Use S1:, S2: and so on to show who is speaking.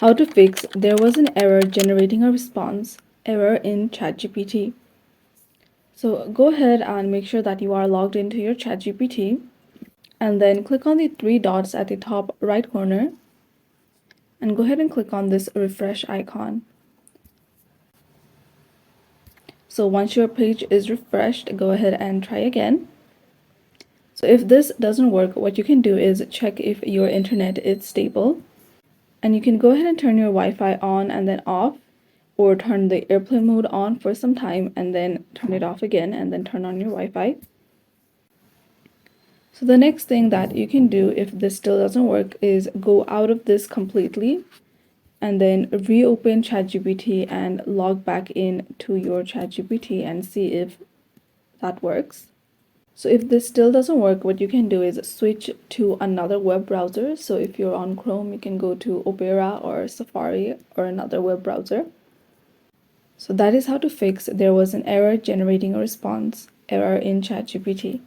S1: How to fix there was an error generating a response, error in ChatGPT. So go ahead and make sure that you are logged into your ChatGPT, and then click on the three dots at the top right corner and go ahead and click on this refresh icon. So once your page is refreshed, go ahead and try again. So if this doesn't work, what you can do is check if your internet is stable. And you can go ahead and turn your Wi-Fi on and then off, or turn the airplane mode on for some time and then turn it off again and then turn on your Wi-Fi. So the next thing that you can do if this still doesn't work is go out of this completely and then reopen ChatGPT and log back in to your ChatGPT and see if that works. So if this still doesn't work, what you can do is switch to another web browser. So if you're on Chrome, you can go to Opera or Safari or another web browser. So that is how to fix there was an error generating a response, error in ChatGPT.